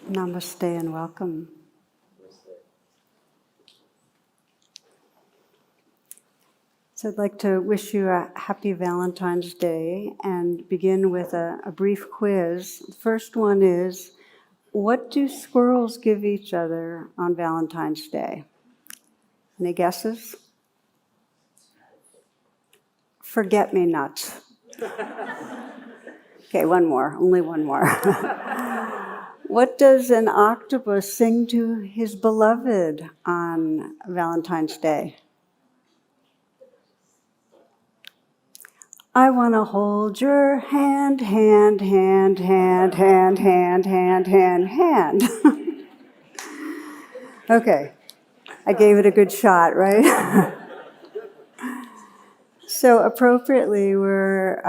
Namaste and welcome. So I'd like to wish you a happy Valentine's Day and begin with a brief quiz. The first one is, what do squirrels give each other on Valentine's Day? Any guesses? Forget-me-nots. Okay, one more, only one more. What does an octopus sing to his beloved on Valentine's Day? I want to hold your hand, hand, hand, hand, hand, hand, hand, hand, hand. Okay, I gave it a good shot, right? So appropriately, we're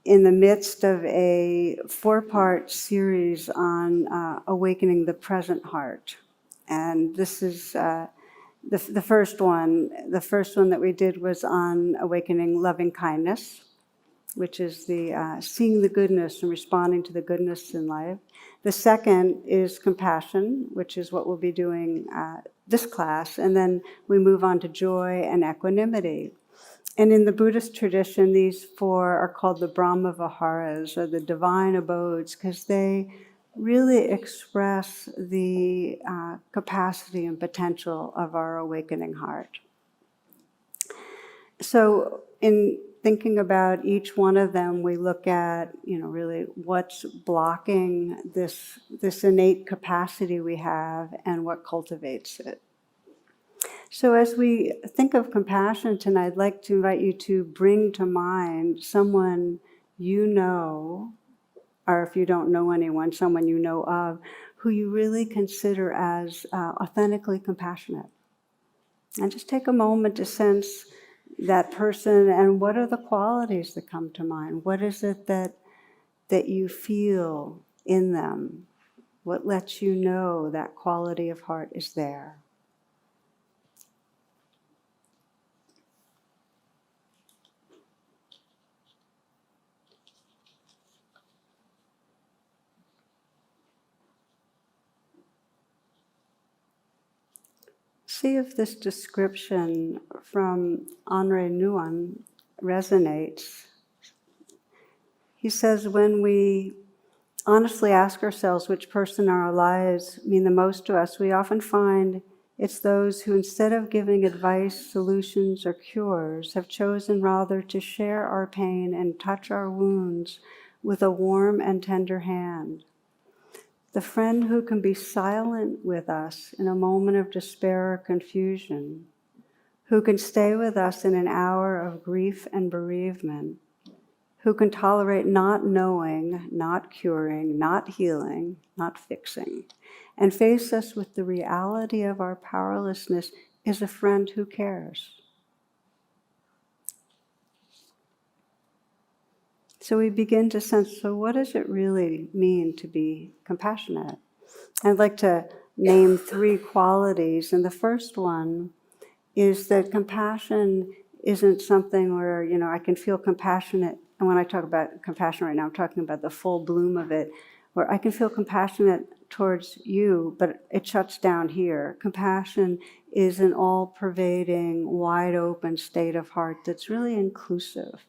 in the midst of a 4-part series on awakening the present heart. And this is the first one. The first one that we did was on awakening lovingkindness, which is the seeing the goodness and responding to the goodness in life. The second is compassion, which is what we'll be doing this class. And then we move on to joy and equanimity. And in the Buddhist tradition, these 4 are called the Brahma Viharas, or the divine abodes, because they really express the capacity and potential of our awakening heart. So in thinking about each one of them, we look at, really what's blocking this innate capacity we have and what cultivates it. So as we think of compassion tonight, I'd like to invite you to bring to mind someone you know, or if you don't know anyone, someone you know of, who you really consider as authentically compassionate. And just take a moment to sense that person and what are the qualities that come to mind? What is it that you feel in them? What lets you know that quality of heart is there? See if this description from Henri Nouwen resonates. He says, when we honestly ask ourselves which person in our lives mean the most to us, we often find it's those who, instead of giving advice, solutions, or cures, have chosen rather to share our pain and touch our wounds with a warm and tender hand. The friend who can be silent with us in a moment of despair or confusion, who can stay with us in an hour of grief and bereavement, who can tolerate not knowing, not curing, not healing, not fixing, and face us with the reality of our powerlessness, is a friend who cares. So we begin to sense, so what does it really mean to be compassionate? I'd like to name 3 qualities, and the first one is that compassion isn't something where, I can feel compassionate, and when I talk about compassion right now, I'm talking about the full bloom of it, where I can feel compassionate towards you, but it shuts down here. Compassion is an all-pervading, wide-open state of heart that's really inclusive.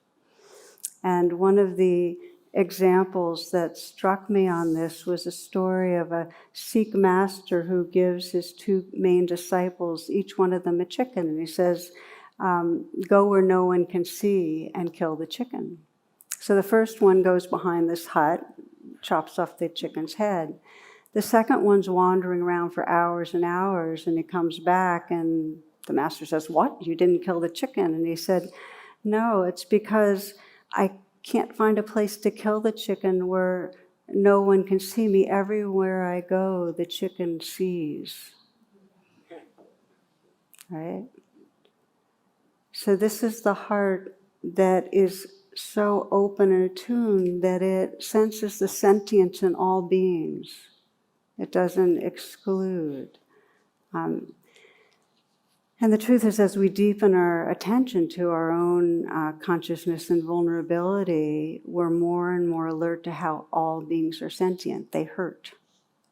And one of the examples that struck me on this was a story of a Sikh master who gives his 2 main disciples, each one of them a chicken. And he says, go where no one can see and kill the chicken. So the first one goes behind this hut, chops off the chicken's head. The second one's wandering around for hours and hours, and he comes back and the master says, what? You didn't kill the chicken? And he said, no, it's because I can't find a place to kill the chicken where no one can see me. Everywhere I go, the chicken sees. Right? So this is the heart that is so open and attuned that it senses the sentience in all beings. It doesn't exclude. And the truth is, as we deepen our attention to our own consciousness and vulnerability, we're more and more alert to how all beings are sentient. They hurt.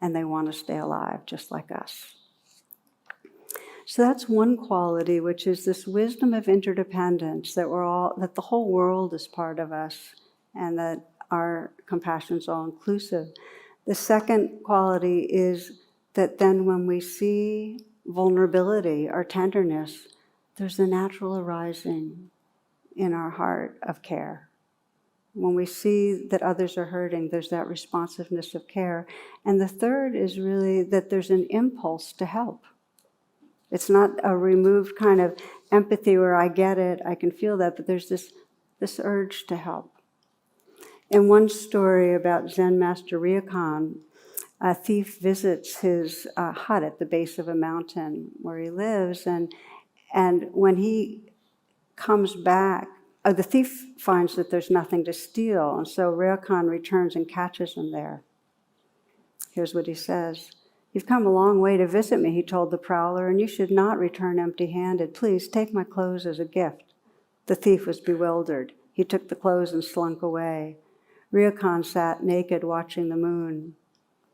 and they want to stay alive just like us. So that's one quality, which is this wisdom of interdependence, that the whole world is part of us, and that our compassion is all inclusive. The second quality is that then when we see vulnerability or tenderness, there's a natural arising in our heart of care. When we see that others are hurting, there's that responsiveness of care. And the third is really that there's an impulse to help. It's not a removed kind of empathy where I get it, I can feel that, but there's this urge to help. In one story about Zen Master Ryokan, a thief visits his hut at the base of a mountain where he lives, and when he comes back, the thief finds that there's nothing to steal, and so Ryokan returns and catches him there. Here's what he says. "You've come a long way to visit me," he told the prowler, "and you should not return empty-handed. Please take my clothes as a gift." The thief was bewildered. He took the clothes and slunk away. Ryokan sat naked watching the moon.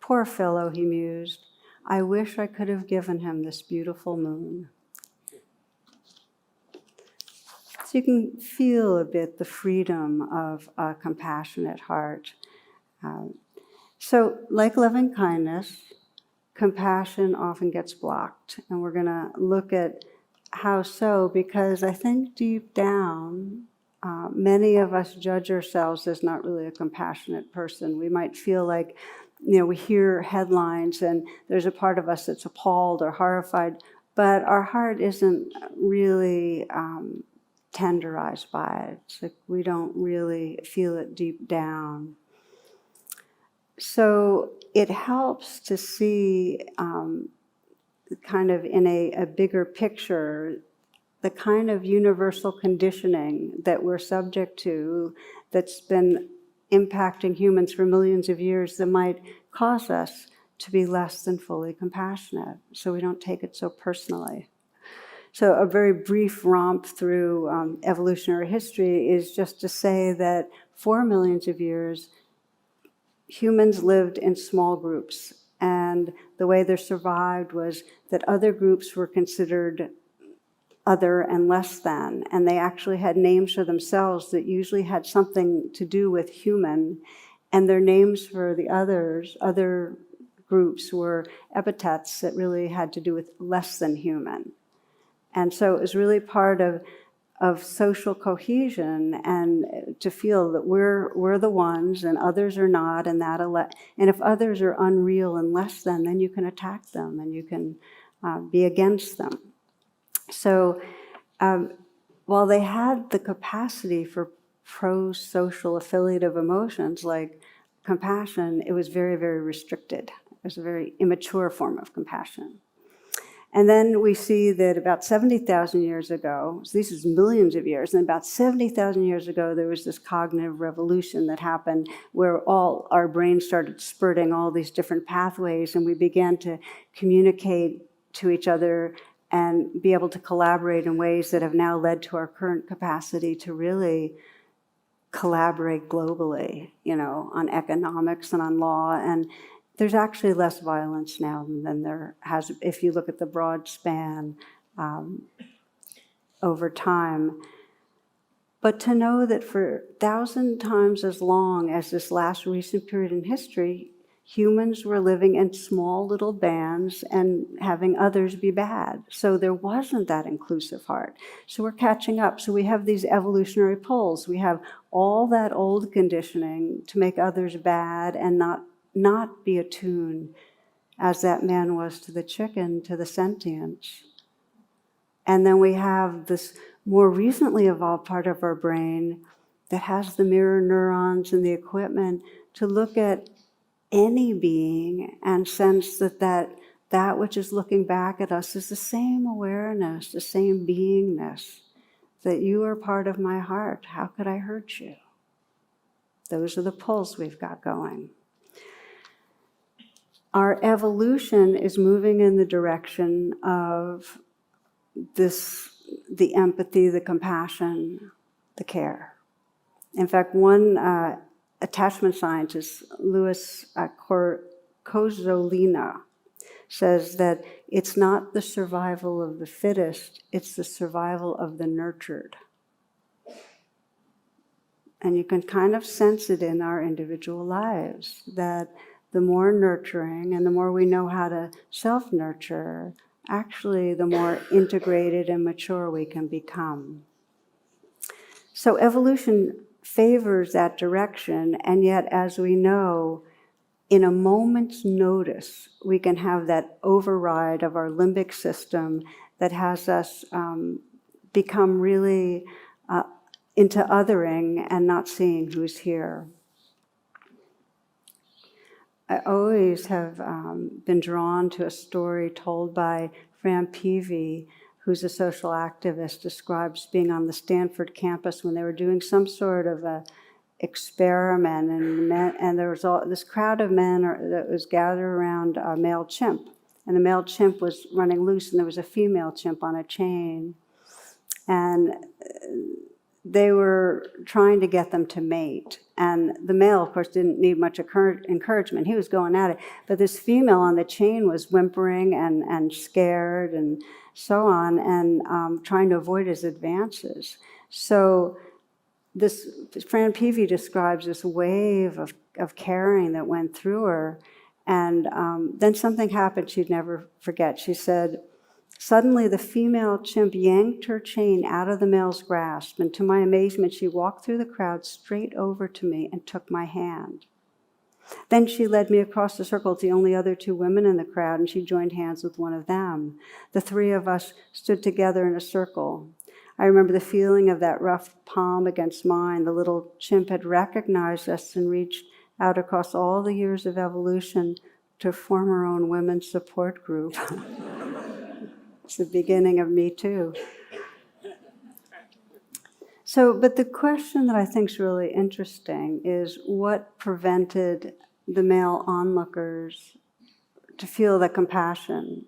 "Poor fellow," he mused. "I wish I could have given him this beautiful moon." So you can feel a bit the freedom of a compassionate heart. So like loving kindness, compassion often gets blocked. And we're going to look at how so, because I think deep down, many of us judge ourselves as not really a compassionate person. We might feel like, we hear headlines and there's a part of us that's appalled or horrified, but our heart isn't really tenderized by it. It's like we don't really feel it deep down. So it helps to see kind of in a bigger picture the kind of universal conditioning that we're subject to that's been impacting humans for millions of years that might cause us to be less than fully compassionate, so we don't take it so personally. So a very brief romp through evolutionary history is just to say that for millions of years, humans lived in small groups, and the way they survived was that other groups were considered other and less than, and they actually had names for themselves that usually had something to do with human, and their names for the other groups were epithets that really had to do with less than human. And so it was really part of social cohesion, and to feel that we're the ones and others are not, and if others are unreal and less than, then you can attack them and you can be against them. So while they had the capacity for pro-social affiliative emotions like compassion, it was very, very restricted. It was a very immature form of compassion. And then we see that about 70,000 years ago, so this is millions of years, and about 70,000 years ago, there was this cognitive revolution that happened where all our brains started spurting all these different pathways, and we began to communicate to each other and be able to collaborate in ways that have now led to our current capacity to really collaborate globally, on economics and on law. And there's actually less violence now than there has, if you look at the broad span over time. But to know that for 1,000 times as long as this last recent period in history, humans were living in small little bands and having others be bad. So there wasn't that inclusive heart. So we're catching up. So we have these evolutionary poles. We have all that old conditioning to make others bad and not be attuned, as that man was to the chicken, to the sentience. And then we have this more recently evolved part of our brain that has the mirror neurons and the equipment to look at any being and sense that which is looking back at us is the same awareness, the same beingness, that you are part of my heart. How could I hurt you? Those are the pulls we've got going. Our evolution is moving in the direction of the empathy, the compassion, the care. In fact, one attachment scientist, Louis Kozolina says that it's not the survival of the fittest, it's the survival of the nurtured. And you can kind of sense it in our individual lives, that the more nurturing and the more we know how to self-nurture, actually the more integrated and mature we can become. So evolution favors that direction, and yet, as we know, in a moment's notice, we can have that override of our limbic system that has us become really into othering and not seeing who's here. I always have been drawn to a story told by Fran Peavy, who's a social activist, describes being on the Stanford campus when they were doing some sort of a experiment, and there was this crowd of men that was gathered around a male chimp, and the male chimp was running loose, and there was a female chimp on a chain, and they were trying to get them to mate. And the male, of course, didn't need much encouragement. He was going at it. But this female on the chain was whimpering and scared and so on, and trying to avoid his advances. So this Fran Peavy describes this wave of caring that went through her. And then something happened she'd never forget. She said, "Suddenly, the female chimp yanked her chain out of the male's grasp, and to my amazement, she walked through the crowd straight over to me and took my hand. Then she led me across the circle to the only other two women in the crowd, and she joined hands with one of them. The three of us stood together in a circle. I remember the feeling of that rough palm against mine. The little chimp had recognized us and reached out across all the years of evolution to form her own women's support group." It's the beginning of Me Too. So, but the question that I think is really interesting is what prevented the male onlookers to feel the compassion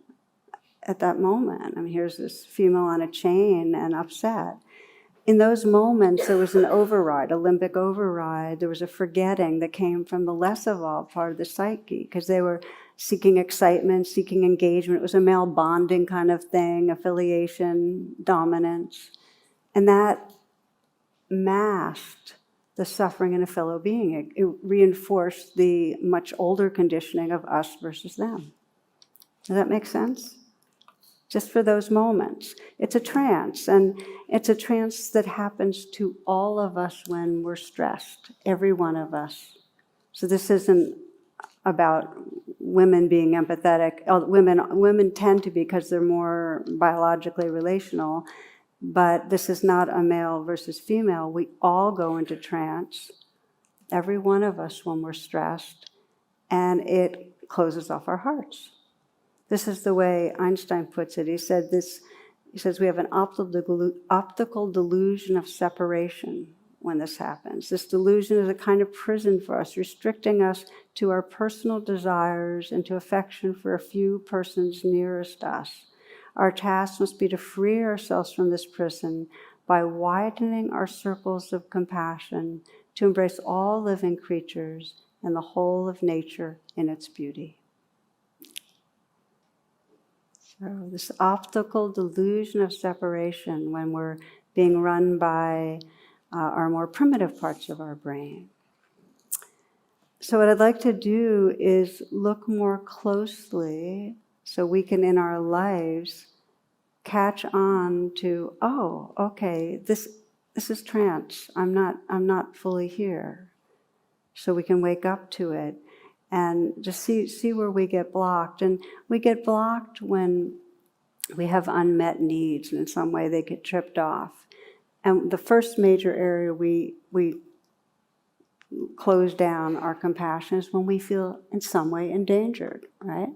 at that moment? I mean, here's this female on a chain and upset. In those moments, there was an override, a limbic override. There was a forgetting that came from the less evolved part of the psyche, because they were seeking excitement, seeking engagement. It was a male bonding kind of thing, affiliation, dominance. And that masked the suffering in a fellow being. It reinforced the much older conditioning of us versus them. Does that make sense? Just for those moments. It's a trance, and it's a trance that happens to all of us when we're stressed, every one of us. So this isn't about women being empathetic. Women tend to be because they're more biologically relational, but this is not a male versus female. We all go into trance, every one of us when we're stressed, and it closes off our hearts. This is the way Einstein puts it. He says we have an optical delusion of separation when this happens. This delusion is a kind of prison for us, restricting us to our personal desires and to affection for a few persons nearest us. Our task must be to free ourselves from this prison by widening our circles of compassion to embrace all living creatures and the whole of nature in its beauty. So this optical delusion of separation when we're being run by our more primitive parts of our brain. So what I'd like to do is look more closely so we can, in our lives, catch on to, oh, okay, this is trance. I'm not fully here. So we can wake up to it and just see where we get blocked. And we get blocked when we have unmet needs, and in some way they get tripped off. And the first major area we close down our compassion is when we feel in some way endangered, right?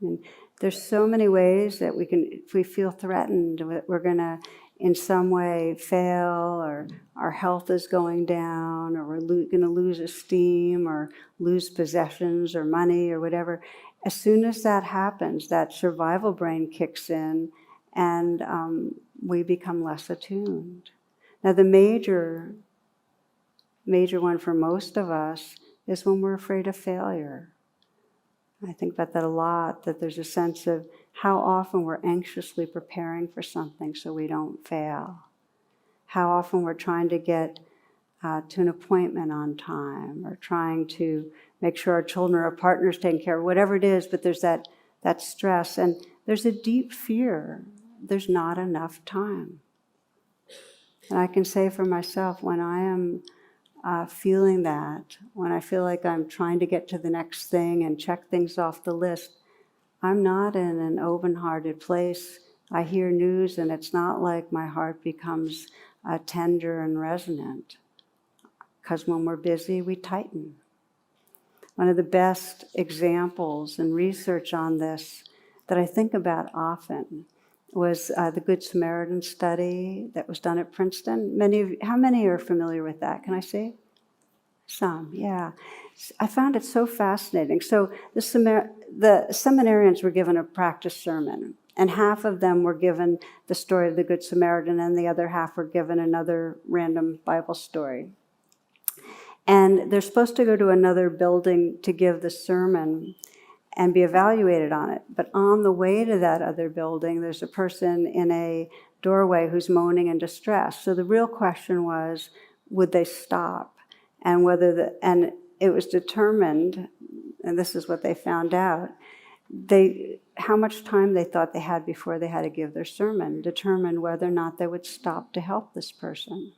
And there's so many ways that if we feel threatened, we're going to in some way fail, or our health is going down, or we're going to lose esteem, or lose possessions or money or whatever. As soon as that happens, that survival brain kicks in, and we become less attuned. Now, the major one for most of us is when we're afraid of failure. I think about that a lot, that there's a sense of how often we're anxiously preparing for something so we don't fail. How often we're trying to get to an appointment on time, or trying to make sure our children or our partner's taken care of, whatever it is, but there's that stress, and there's a deep fear. There's not enough time. And I can say for myself, when I am feeling that, when I feel like I'm trying to get to the next thing and check things off the list, I'm not in an open-hearted place. I hear news and it's not like my heart becomes tender and resonant. Because when we're busy, we tighten. One of the best examples and research on this that I think about often was the Good Samaritan study that was done at Princeton. How many are familiar with that? Can I see? Some, yeah. I found it so fascinating. So the seminarians were given a practice sermon, and half of them were given the story of the Good Samaritan, and the other half were given another random Bible story. And they're supposed to go to another building to give the sermon and be evaluated on it. But on the way to that other building, there's a person in a doorway who's moaning in distress. So the real question was, would they stop? And and it was determined, and this is what they found out, how much time they thought they had before they had to give their sermon determined whether or not they would stop to help this person.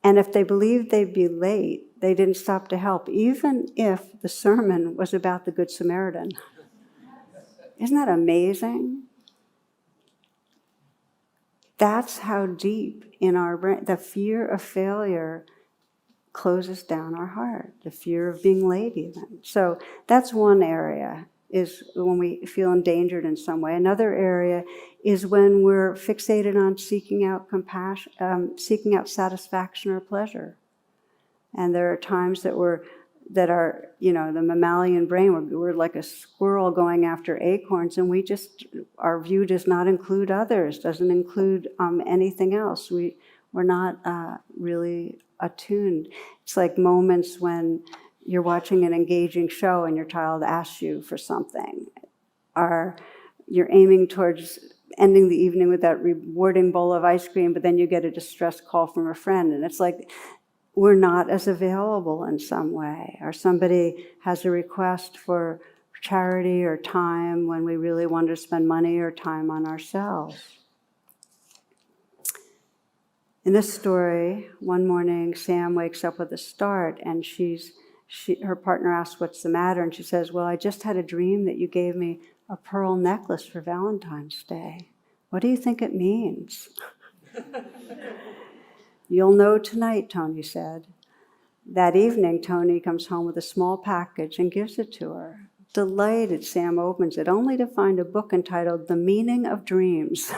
And if they believed they'd be late, they didn't stop to help, even if the sermon was about the Good Samaritan. Isn't that amazing? That's how deep in our brain, the fear of failure closes down our heart, the fear of being late even. So that's one area, is when we feel endangered in some way. Another area is when we're fixated on seeking out compassion, seeking out satisfaction or pleasure. And there are times that are, the mammalian brain, we're like a squirrel going after acorns, and our view does not include others, doesn't include anything else. We're not really attuned. It's like moments when you're watching an engaging show and your child asks you for something, or you're aiming towards ending the evening with that rewarding bowl of ice cream, but then you get a distress call from a friend, and it's like we're not as available in some way, or somebody has a request for charity or time when we really want to spend money or time on ourselves. In this story, one morning Sam wakes up with a start, and her partner asks, "What's the matter?" And she says, "Well, I just had a dream that you gave me a pearl necklace for Valentine's Day. What do you think it means?" "You'll know tonight," Tony said. That evening, Tony comes home with a small package and gives it to her. Delighted, Sam opens it, only to find a book entitled The Meaning of Dreams.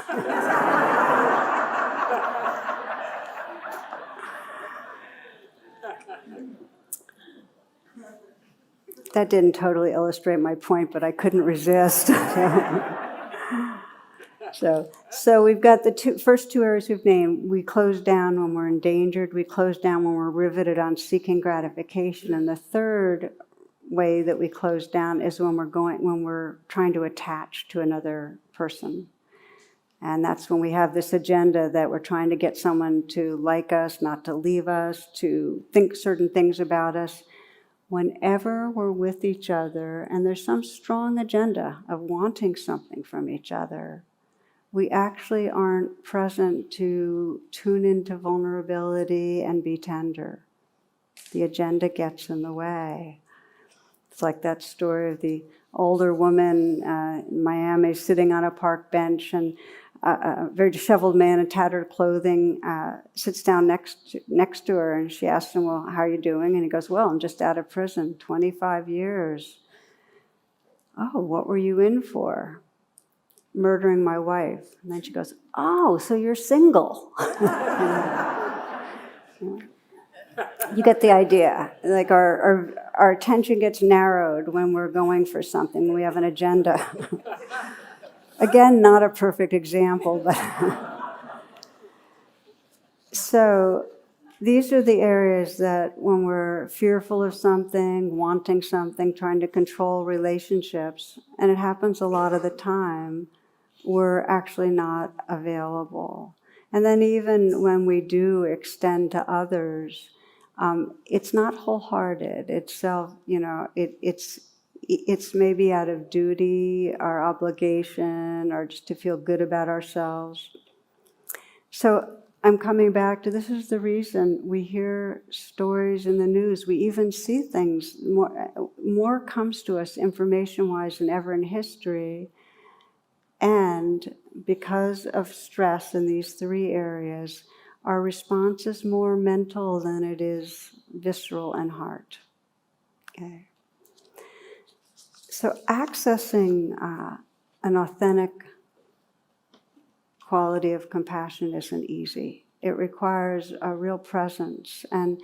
That didn't totally illustrate my point, but I couldn't resist. So we've got the first two areas we've named. We close down when we're endangered. We close down when we're riveted on seeking gratification. And the third way that we close down is when we're trying to attach to another person. And that's when we have this agenda that we're trying to get someone to like us, not to leave us, to think certain things about us. Whenever we're with each other and there's some strong agenda of wanting something from each other, we actually aren't present to tune into vulnerability and be tender. The agenda gets in the way. It's like that story of the older woman in Miami sitting on a park bench, and a very disheveled man in tattered clothing sits down next to her, and she asks him, "Well, how are you doing?" And he goes, "Well, I'm just out of prison, 25 years. "Oh, what were you in for?" "Murdering my wife." And then she goes, "Oh, so you're single." You get the idea. Like our attention gets narrowed when we're going for something, when we have an agenda. Again, not a perfect example, but so these are the areas that when we're fearful of something, wanting something, trying to control relationships, and it happens a lot of the time, we're actually not available. And then even when we do extend to others, it's not wholehearted. It's self, it's maybe out of duty, our obligation, or just to feel good about ourselves. So I'm coming back to, this is the reason we hear stories in the news. We even see things, more comes to us information-wise than ever in history. And because of stress in these three areas, our response is more mental than it is visceral and heart. Okay. So accessing an authentic quality of compassion isn't easy. It requires a real presence. And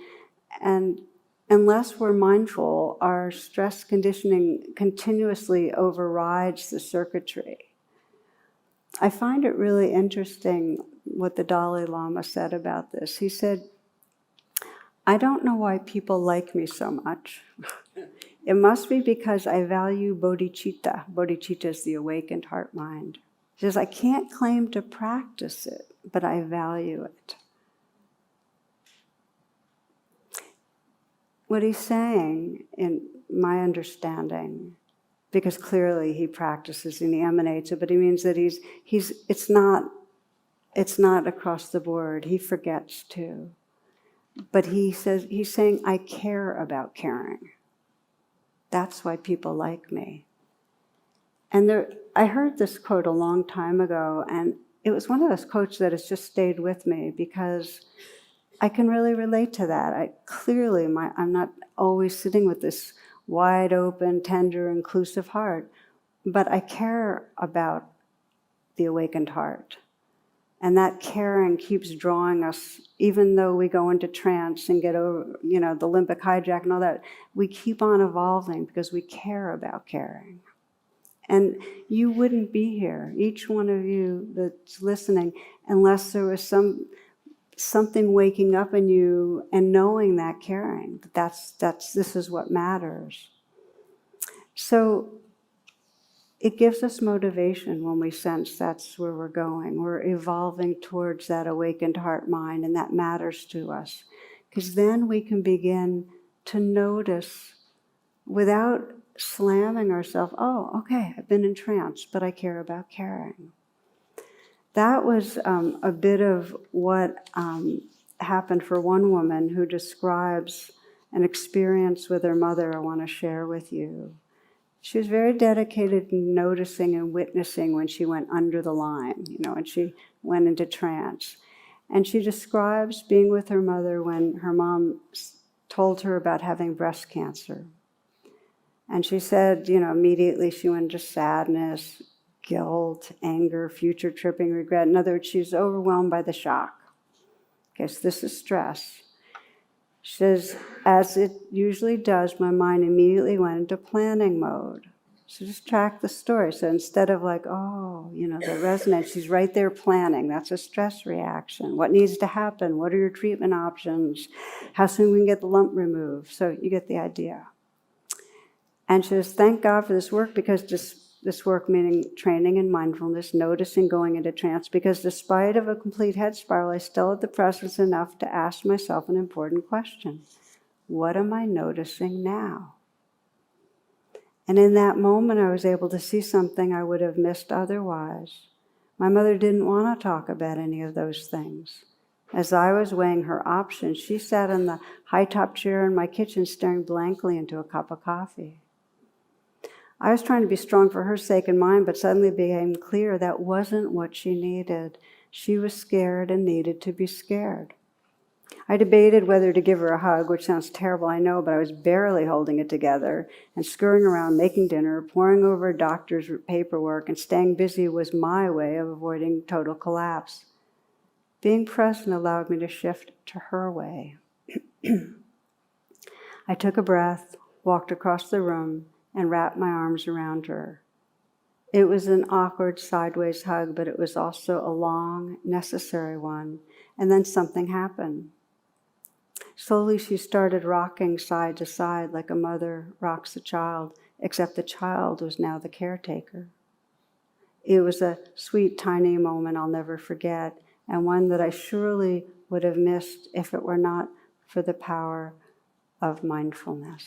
unless we're mindful, our stress conditioning continuously overrides the circuitry. I find it really interesting what the Dalai Lama said about this. He said, I don't know why people like me so much. It must be because I value bodhicitta. Bodhicitta is the awakened heart mind. He says, I can't claim to practice it, but I value it. What he's saying, in my understanding, because clearly he practices and he emanates it, but he means that it's not across the board. He forgets too. But he's saying, I care about caring. That's why people like me. And I heard this quote a long time ago, and it was one of those quotes that has just stayed with me because I can really relate to that. I'm not always sitting with this wide open, tender, inclusive heart, but I care about the awakened heart. And that caring keeps drawing us, even though we go into trance and get over, the limbic hijack and all that, we keep on evolving because we care about caring. And you wouldn't be here, each one of you that's listening, unless there was something waking up in you and knowing that caring. This is what matters. So it gives us motivation when we sense that's where we're going. We're evolving towards that awakened heart mind, and that matters to us. Because then we can begin to notice without slamming ourselves, oh, okay, I've been in trance, but I care about caring. That was a bit of what happened for one woman who describes an experience with her mother I want to share with you. She was very dedicated in noticing and witnessing when she went under the line, when she went into trance. And she describes being with her mother when her mom told her about having breast cancer. And she said, immediately she went into sadness, guilt, anger, future tripping, regret. In other words, she was overwhelmed by the shock. Okay, so this is stress. She says, as it usually does, my mind immediately went into planning mode. So just track the story. So instead of the resonance, she's right there planning. That's a stress reaction. What needs to happen? What are your treatment options? How soon we can get the lump removed? So you get the idea. And she says, thank God for this work, because this work meaning training in mindfulness, noticing going into trance, because despite of a complete head spiral, I still had the presence enough to ask myself an important question. What am I noticing now? And in that moment, I was able to see something I would have missed otherwise. My mother didn't want to talk about any of those things. As I was weighing her options, she sat in the high-top chair in my kitchen staring blankly into a cup of coffee. I was trying to be strong for her sake and mine, but suddenly it became clear that wasn't what she needed. She was scared and needed to be scared. I debated whether to give her a hug, which sounds terrible, I know, but I was barely holding it together, and scurrying around, making dinner, poring over doctor's paperwork, and staying busy was my way of avoiding total collapse. Being present allowed me to shift to her way. I took a breath, walked across the room, and wrapped my arms around her. It was an awkward sideways hug, but it was also a long, necessary one. And then something happened. Slowly she started rocking side to side like a mother rocks a child, except the child was now the caretaker. It was a sweet, tiny moment I'll never forget, and one that I surely would have missed if it were not for the power of mindfulness.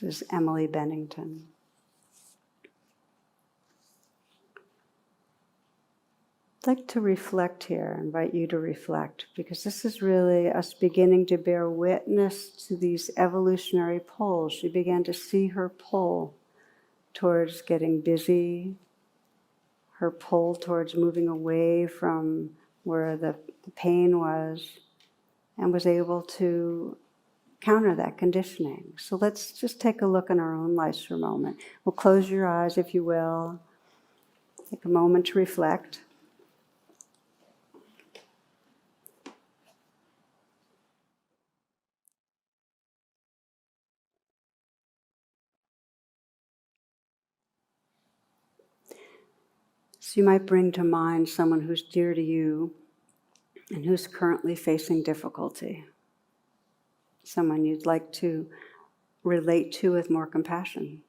This is Emily Bennington. I'd like to reflect here, invite you to reflect, because this is really us beginning to bear witness to these evolutionary pulls. She began to see her pull towards getting busy, her pull towards moving away from where the pain was, and was able to counter that conditioning. So let's just take a look in our own lives for a moment. We'll close your eyes, if you will. Take a moment to reflect. So you might bring to mind someone who's dear to you and who's currently facing difficulty. Someone you'd like to relate to with more compassion.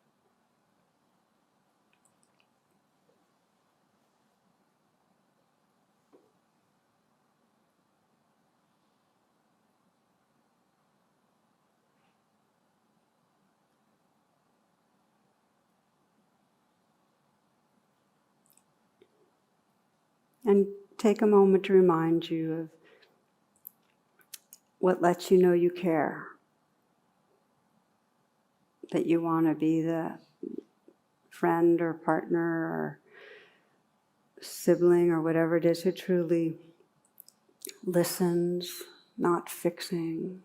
And take a moment to remind you of what lets you know you care, that you want to be the friend or partner or sibling or whatever it is who truly listens, not fixing,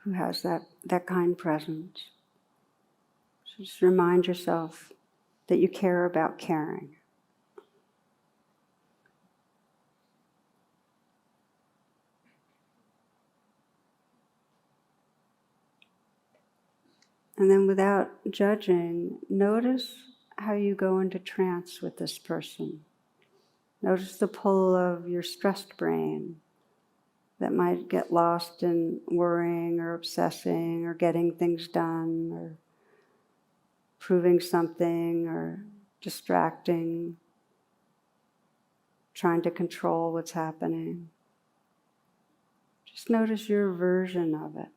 who has that kind presence. So just remind yourself that you care about caring. And then without judging, notice how you go into trance with this person. Notice the pull of your stressed brain that might get lost in worrying or obsessing or getting things done or proving something or distracting, trying to control what's happening. Just notice your version of it.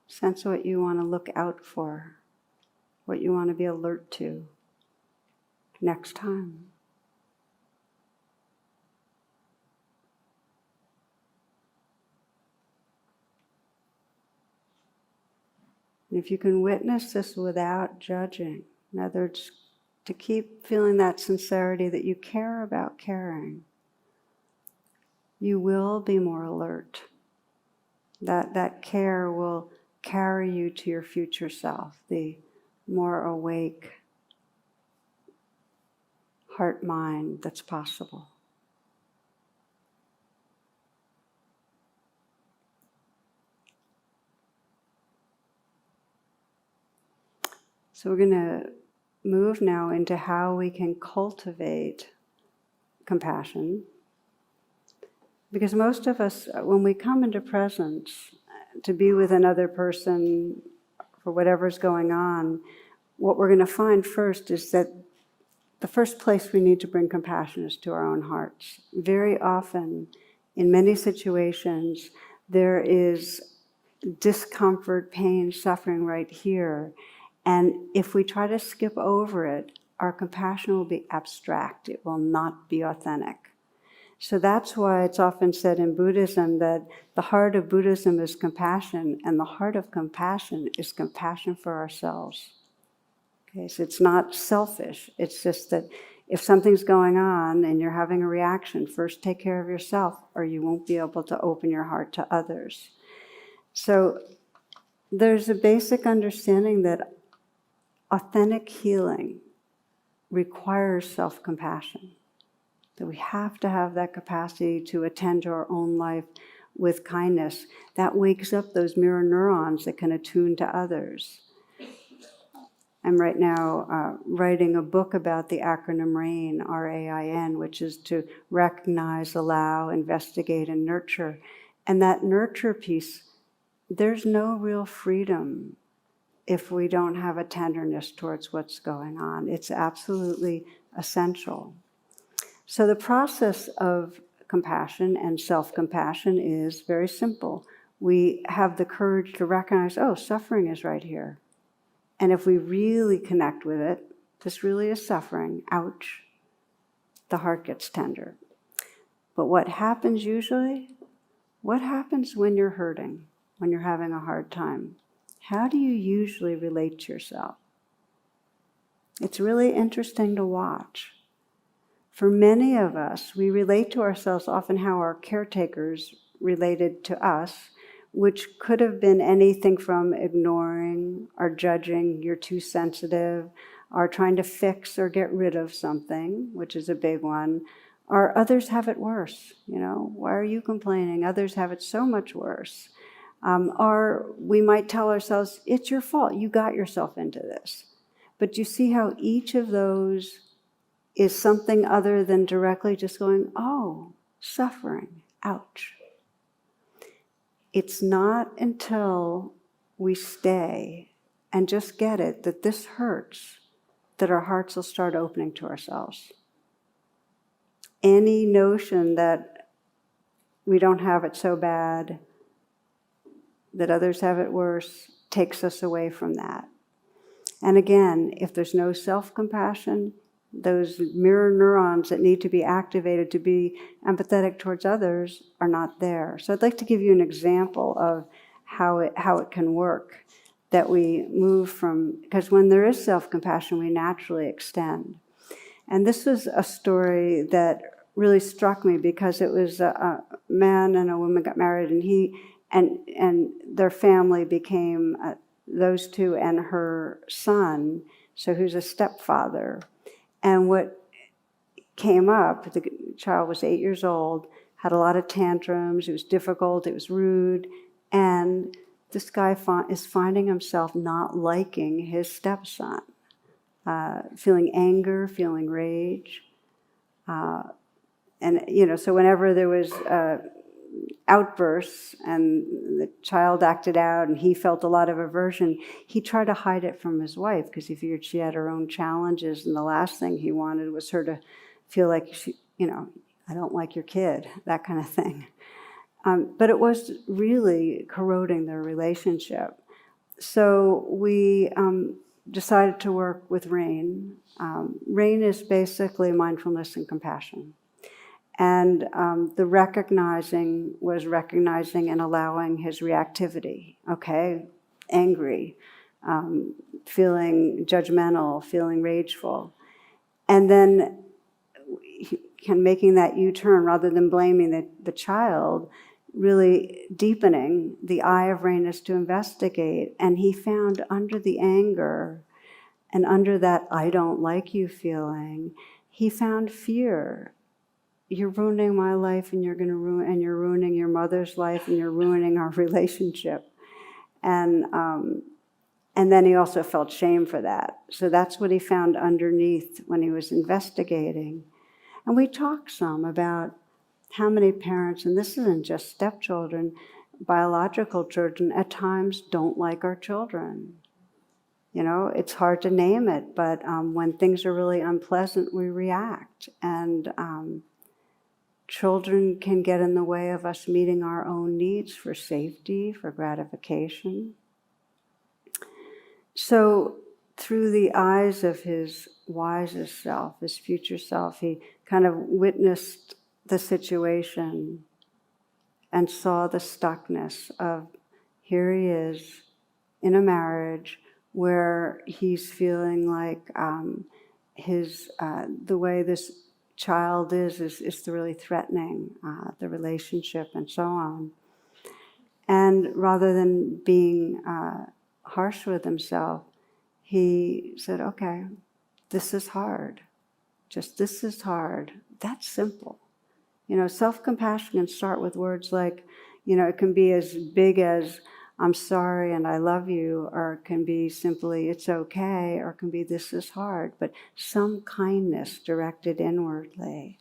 Sense what you want to look out for, what you want to be alert to next time. And if you can witness this without judging, in other words, to keep feeling that sincerity that you care about caring, you will be more alert. That care will carry you to your future self, the more awake heart-mind that's possible. So we're going to move now into how we can cultivate compassion. Because most of us, when we come into presence to be with another person for whatever's going on, what we're going to find first is that the first place we need to bring compassion is to our own hearts. Very often, in many situations, there is discomfort, pain, suffering right here. And if we try to skip over it, our compassion will be abstract. It will not be authentic. So that's why it's often said in Buddhism that the heart of Buddhism is compassion, and the heart of compassion is compassion for ourselves. Okay, so it's not selfish. It's just that if something's going on and you're having a reaction, first take care of yourself, or you won't be able to open your heart to others. So there's a basic understanding that authentic healing requires self-compassion. that we have to have that capacity to attend to our own life with kindness. That wakes up those mirror neurons that can attune to others. I'm right now writing a book about the acronym RAIN, R-A-I-N, which is to recognize, allow, investigate, and nurture. And that nurture piece, there's no real freedom if we don't have a tenderness towards what's going on. It's absolutely essential. So the process of compassion and self-compassion is very simple. We have the courage to recognize, oh, suffering is right here. And if we really connect with it, this really is suffering, ouch, the heart gets tender. But what happens usually? What happens when you're hurting, when you're having a hard time? How do you usually relate to yourself? It's really interesting to watch. For many of us, we relate to ourselves often how our caretakers related to us, which could have been anything from ignoring or judging, you're too sensitive, or trying to fix or get rid of something, which is a big one, or others have it worse. Why are you complaining? Others have it so much worse. Or we might tell ourselves, it's your fault, you got yourself into this. But you see how each of those is something other than directly just going, oh, suffering, ouch. It's not until we stay and just get it that this hurts that our hearts will start opening to ourselves. Any notion that we don't have it so bad, that others have it worse, takes us away from that. And again, if there's no self-compassion, those mirror neurons that need to be activated to be empathetic towards others are not there. So I'd like to give you an example of how it can work, that we move from, because when there is self-compassion, we naturally extend. And this was a story that really struck me because it was a man and a woman got married, and their family became those two and her son, so who's a stepfather. And what came up, the child was 8 years old, had a lot of tantrums, it was difficult, it was rude, and this guy is finding himself not liking his stepson, feeling anger, feeling rage. So whenever there was outbursts and the child acted out and he felt a lot of aversion, he tried to hide it from his wife because he figured she had her own challenges, and the last thing he wanted was her to feel like I don't like your kid, that kind of thing. But it was really corroding their relationship. So we decided to work with RAIN. RAIN is basically mindfulness and compassion. And the recognizing was recognizing and allowing his reactivity, okay? Angry, feeling judgmental, feeling rageful. And then making that U-turn, rather than blaming the child, really deepening the eye of RAIN is to investigate. And he found under the anger and under that I don't like you feeling, he found fear. You're ruining my life, and you're ruining your mother's life, and you're ruining our relationship. And then he also felt shame for that. So that's what he found underneath when he was investigating. And we talked some about how many parents, and this isn't just stepchildren, biological children, at times don't like our children. It's hard to name it, but when things are really unpleasant, we react. And children can get in the way of us meeting our own needs for safety, for gratification. So through the eyes of his wisest self, his future self, he kind of witnessed the situation and saw the stuckness of, here he is in a marriage where he's feeling like the way this child is really threatening the relationship and so on. And rather than being harsh with himself, he said, okay, this is hard. This is hard. That's simple. Self-compassion can start with words like, it can be as big as, I'm sorry and I love you, or it can be simply, it's okay, or it can be, this is hard, but some kindness directed inwardly.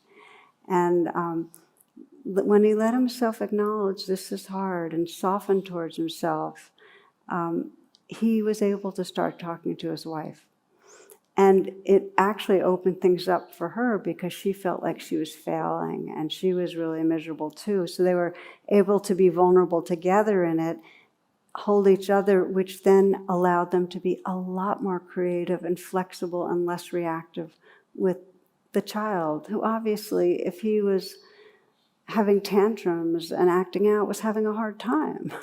And when he let himself acknowledge this is hard and soften towards himself, he was able to start talking to his wife. And it actually opened things up for her because she felt like she was failing and she was really miserable too. So they were able to be vulnerable together in it, hold each other, which then allowed them to be a lot more creative and flexible and less reactive with the child, who obviously, if he was having tantrums and acting out, was having a hard time.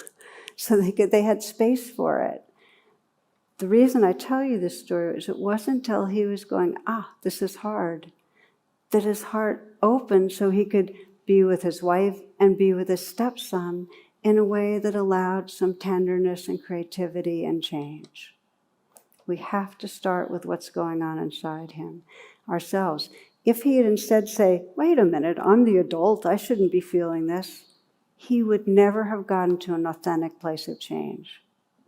So they had space for it. The reason I tell you this story is it wasn't until he was going, this is hard, that his heart opened so he could be with his wife and be with his stepson in a way that allowed some tenderness and creativity and change. We have to start with what's going on inside him, ourselves. If he had instead say, wait a minute, I'm the adult, I shouldn't be feeling this, he would never have gotten to an authentic place of change.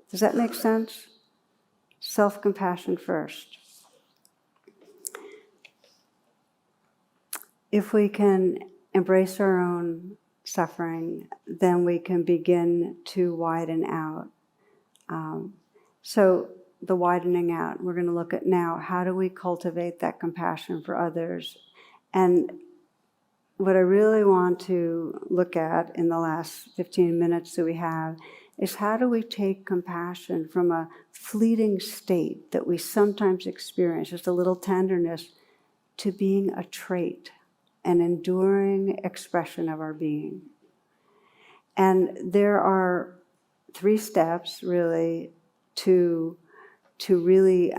Does that make sense? Self-compassion first. If we can embrace our own suffering, then we can begin to widen out. So the widening out, we're going to look at now, how do we cultivate that compassion for others? And what I really want to look at in the last 15 minutes that we have is how do we take compassion from a fleeting state that we sometimes experience, just a little tenderness, to being a trait, an enduring expression of our being. And there are 3 steps, really, to really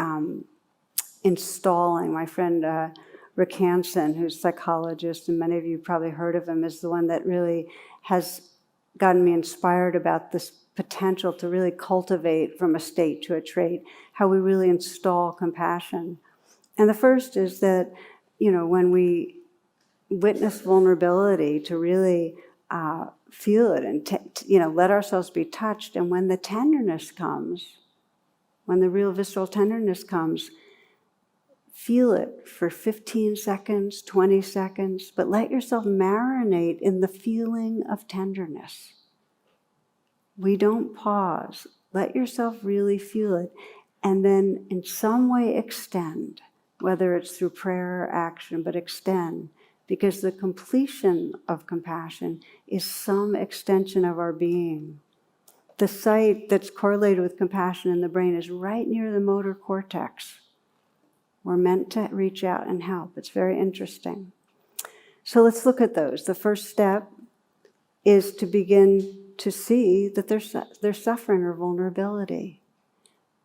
installing. My friend Rick Hansen, who's a psychologist, and many of you probably heard of him, is the one that really has gotten me inspired about this potential to really cultivate from a state to a trait, how we really install compassion. And the first is that, when we witness vulnerability, to really feel it and let ourselves be touched. And when the tenderness comes, when the real visceral tenderness comes, feel it for 15 seconds, 20 seconds, but let yourself marinate in the feeling of tenderness. We don't pause. Let yourself really feel it, and then in some way extend, whether it's through prayer or action, but extend, because the completion of compassion is some extension of our being. The site that's correlated with compassion in the brain is right near the motor cortex. We're meant to reach out and help. It's very interesting. So let's look at those. The first step is to begin to see that there's suffering or vulnerability.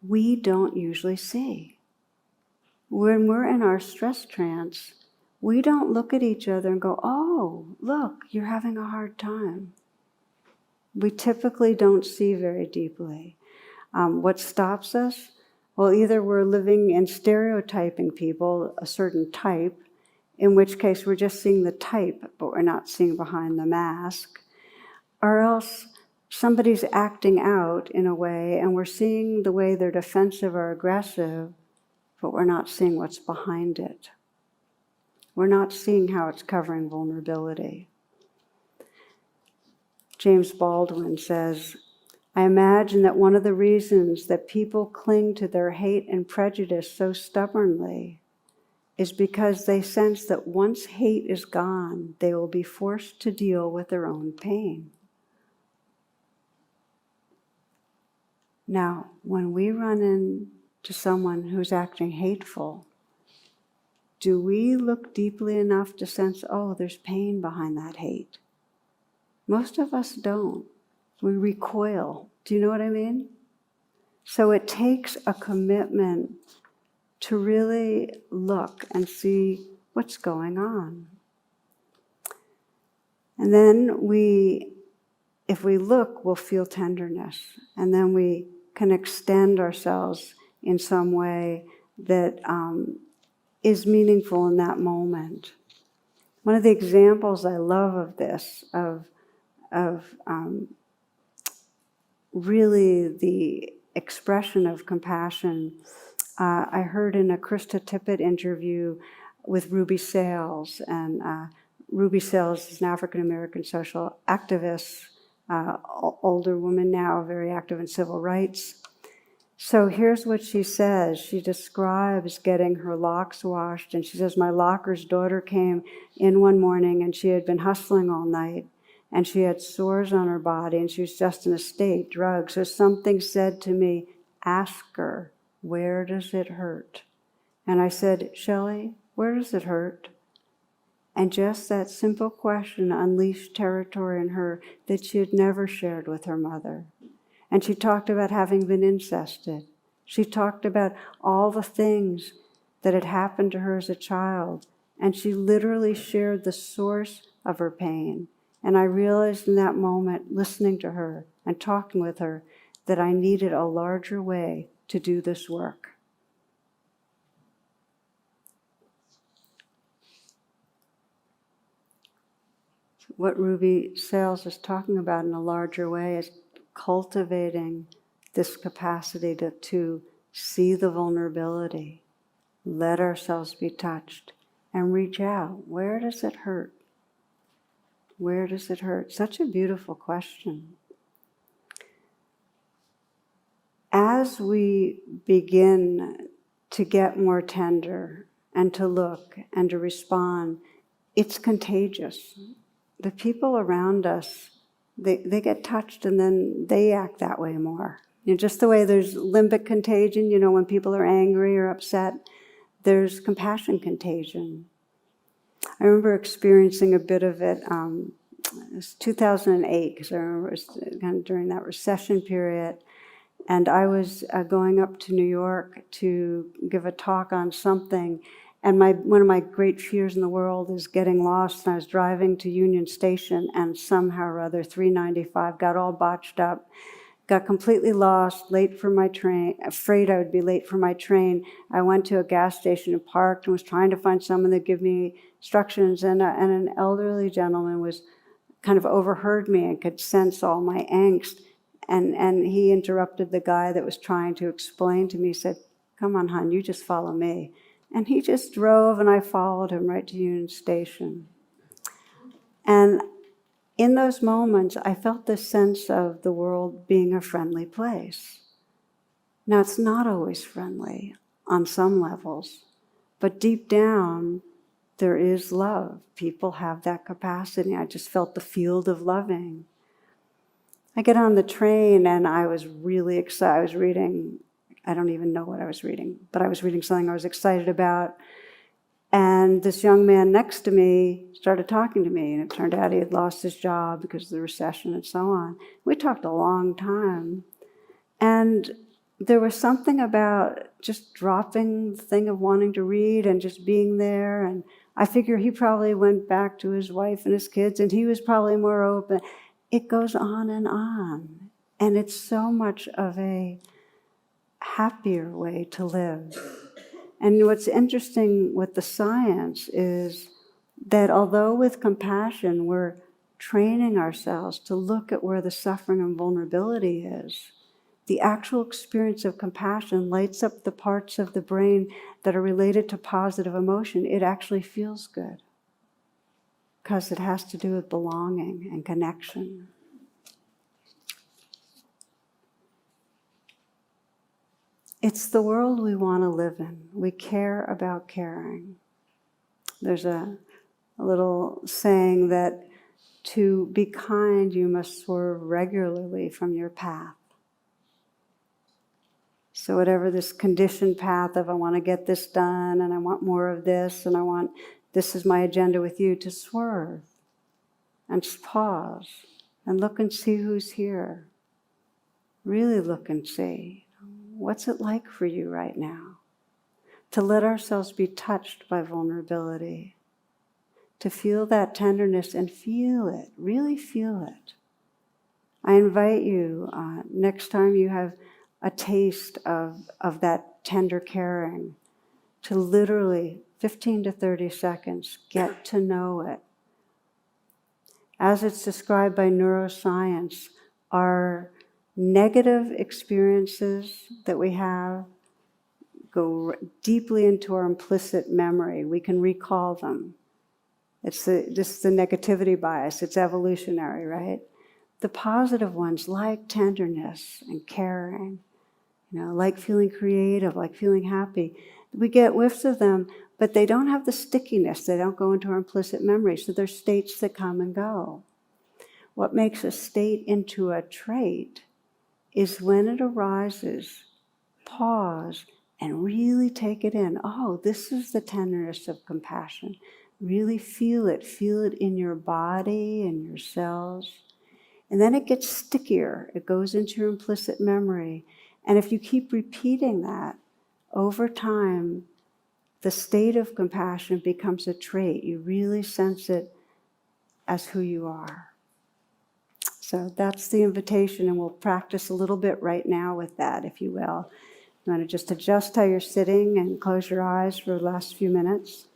We don't usually see. When we're in our stress trance, we don't look at each other and go, oh, look, you're having a hard time. We typically don't see very deeply. What stops us? Well, either we're living in stereotyping people, a certain type, in which case we're just seeing the type, but we're not seeing behind the mask. Or else somebody's acting out in a way, and we're seeing the way they're defensive or aggressive, but we're not seeing what's behind it. We're not seeing how it's covering vulnerability. James Baldwin says, I imagine that one of the reasons that people cling to their hate and prejudice so stubbornly is because they sense that once hate is gone, they will be forced to deal with their own pain. Now, when we run into someone who's acting hateful, do we look deeply enough to sense, oh, there's pain behind that hate? Most of us don't. We recoil. Do you know what I mean? So it takes a commitment to really look and see what's going on. And then if we look, we'll feel tenderness. And then we can extend ourselves in some way that is meaningful in that moment. One of the examples I love of this, of really the expression of compassion, I heard in a Krista Tippett interview with Ruby Sales, and Ruby Sales is an African-American social activist, older woman now, very active in civil rights. So here's what she says. She describes getting her locks washed, and she says, my locker's daughter came in one morning, and she had been hustling all night, and she had sores on her body, and she was just in a state, drugged. So something said to me, ask her, where does it hurt? And I said, Shelley, where does it hurt? And just that simple question unleashed territory in her that she had never shared with her mother. And she talked about having been incested. She talked about all the things that had happened to her as a child. And she literally shared the source of her pain. And I realized in that moment, listening to her and talking with her, that I needed a larger way to do this work. What Ruby Sales is talking about in a larger way is cultivating this capacity to see the vulnerability, let ourselves be touched, and reach out. Where does it hurt? Where does it hurt? Such a beautiful question. As we begin to get more tender and to look and to respond, it's contagious. The people around us, they get touched and then they act that way more. You know, just the way there's limbic contagion, when people are angry or upset, there's compassion contagion. I remember experiencing a bit of it. It was 2008, because I remember it was kind of during that recession period. And I was going up to New York to give a talk on something. And one of my great fears in the world is getting lost. And I was driving to Union Station, and somehow or other, 395 got all botched up, got completely lost, late for my train, afraid I would be late for my train. I went to a gas station and parked and was trying to find someone that give me instructions. And an elderly gentleman was kind of overheard me and could sense all my angst. And he interrupted the guy that was trying to explain to me, said, come on, hon, you just follow me. And he just drove, and I followed him right to Union Station. And in those moments, I felt this sense of the world being a friendly place. Now, it's not always friendly on some levels, but deep down, there is love. People have that capacity. I just felt the field of loving. I get on the train, and I was really excited. I was reading, I don't even know what I was reading, but I was reading something I was excited about. And this young man next to me started talking to me, and it turned out he had lost his job because of the recession and so on. We talked a long time. And there was something about just dropping the thing of wanting to read and just being there. And I figure he probably went back to his wife and his kids, and he was probably more open. It goes on. And it's so much of a happier way to live. And what's interesting with the science is that although with compassion we're training ourselves to look at where the suffering and vulnerability is, the actual experience of compassion lights up the parts of the brain that are related to positive emotion. It actually feels good because it has to do with belonging and connection. It's the world we want to live in. We care about caring. There's a little saying that to be kind, you must swerve regularly from your path. So whatever this conditioned path of I want to get this done, and I want more of this, and this is my agenda with you, to swerve and just pause and look and see who's here. Really look and see. What's it like for you right now? To let ourselves be touched by vulnerability. To feel that tenderness and feel it, really feel it. I invite you, next time you have a taste of that tender caring, to literally 15 to 30 seconds. Get to know it. As it's described by neuroscience, our negative experiences that we have go deeply into our implicit memory. We can recall them. It's just the negativity bias. It's evolutionary, right? The positive ones, like tenderness and caring, like feeling creative, like feeling happy. We get whiffs of them, but they don't have the stickiness. They don't go into our implicit memory. So they're states that come and go. What makes a state into a trait is when it arises, pause and really take it in. Oh, this is the tenderness of compassion. Really feel it. Feel it in your body and your cells. And then it gets stickier. It goes into your implicit memory. And if you keep repeating that, over time, the state of compassion becomes a trait. You really sense it as who you are. So that's the invitation, and we'll practice a little bit right now with that, if you will. You want to just adjust how you're sitting and close your eyes for the last few minutes.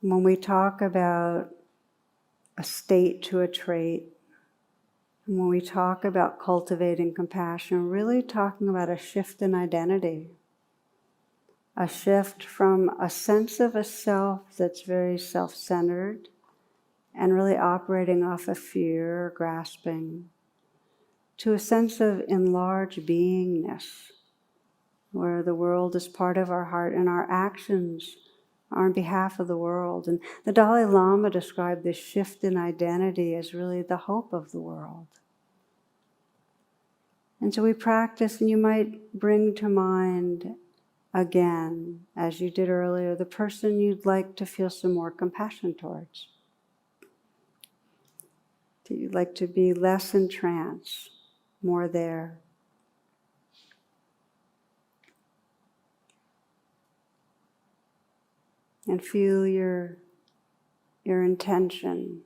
When we talk about a state to a trait, and when we talk about cultivating compassion, we're really talking about a shift in identity. A shift from a sense of a self that's very self-centered and really operating off of fear or grasping, to a sense of enlarged beingness, where the world is part of our heart and our actions are on behalf of the world. And the Dalai Lama described this shift in identity as really the hope of the world. And so we practice, and you might bring to mind again, as you did earlier, the person you'd like to feel some more compassion towards. You'd like to be less in trance, more there. And feel your intention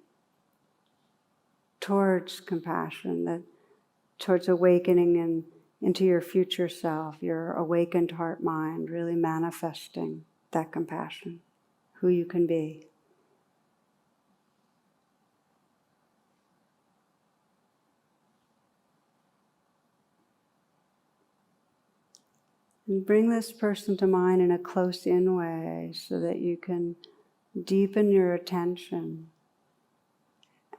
towards compassion, towards awakening into your future self, your awakened heart mind, really manifesting that compassion, who you can be. And bring this person to mind in a close-in way so that you can deepen your attention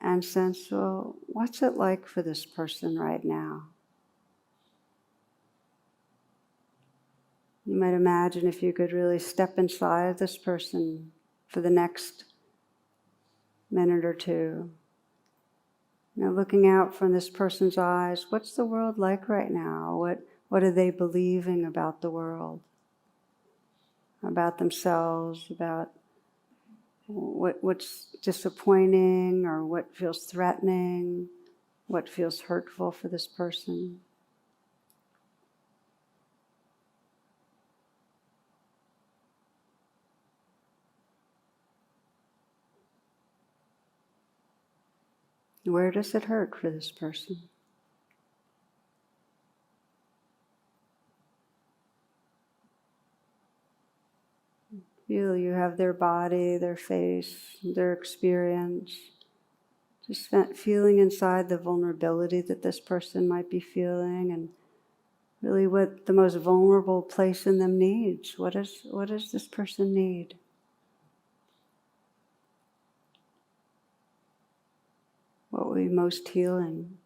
and sense, well, what's it like for this person right now? You might imagine if you could really step inside this person for the next minute or two. Looking out from this person's eyes, what's the world like right now? What are they believing about the world? About themselves, about what's disappointing or what feels threatening, what feels hurtful for this person. Where does it hurt for this person? Feel you have their body, their face, their experience. Just feeling inside the vulnerability that this person might be feeling, and really what the most vulnerable place in them needs. What does this person need? What will be most healing?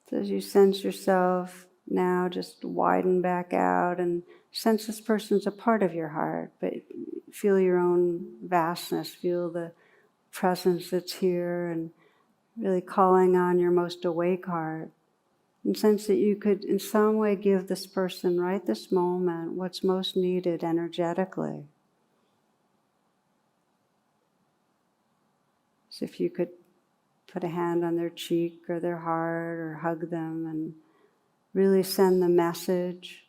So as you sense yourself now, just widen back out and sense this person's a part of your heart, but feel your own vastness, feel the presence that's here, and really calling on your most awake heart. And sense that you could in some way give this person right this moment what's most needed energetically. So if you could put a hand on their cheek or their heart or hug them and really send the message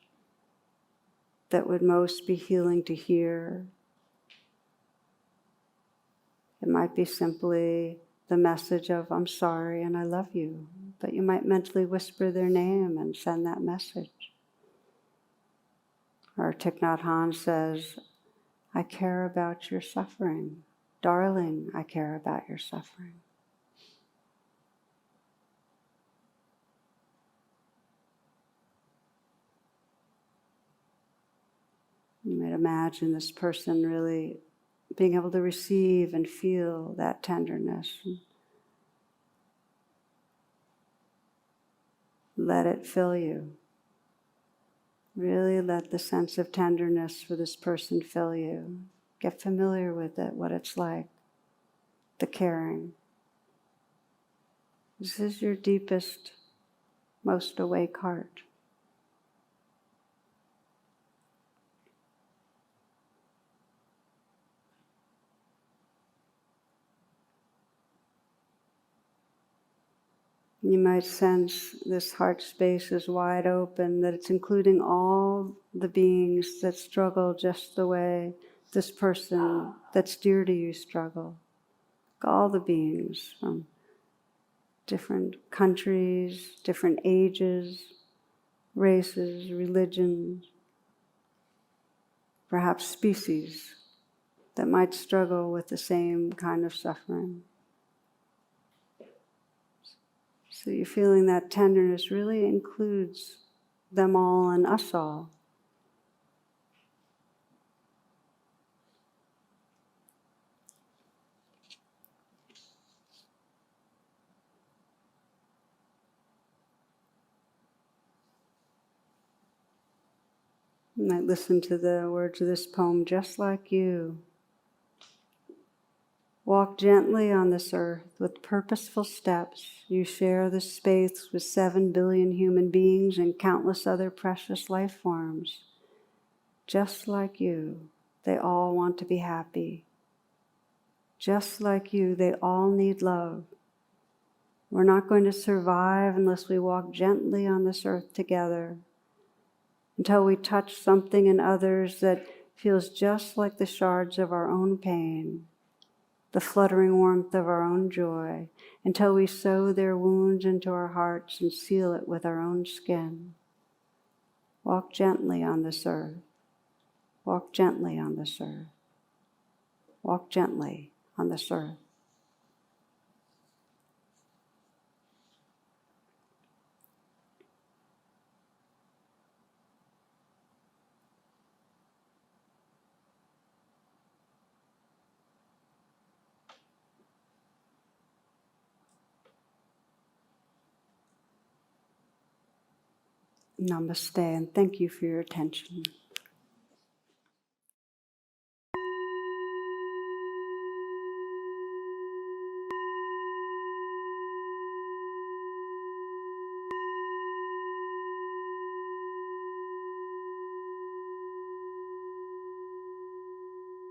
that would most be healing to hear. It might be simply the message of, I'm sorry and I love you. But you might mentally whisper their name and send that message. Or Thich Nhat Hanh says, I care about your suffering. Darling, I care about your suffering. You might imagine this person really being able to receive and feel that tenderness. Let it fill you. Really let the sense of tenderness for this person fill you. Get familiar with it, what it's like, the caring. This is your deepest, most awake heart. You might sense this heart space is wide open, that it's including all the beings that struggle just the way this person that's dear to you struggle. All the beings from different countries, different ages, races, religions, perhaps species that might struggle with the same kind of suffering. So you're feeling that tenderness really includes them all and us all. You might listen to the words of this poem, just like you. Walk gently on this earth with purposeful steps. You share this space with 7 billion human beings and countless other precious life forms. Just like you, they all want to be happy. Just like you, they all need love. We're not going to survive unless we walk gently on this earth together, until we touch something in others that feels just like the shards of our own pain, the fluttering warmth of our own joy, until we sew their wounds into our hearts and seal it with our own skin. Walk gently on this earth. Walk gently on this earth. Walk gently on this earth. Namaste, and thank you for your attention.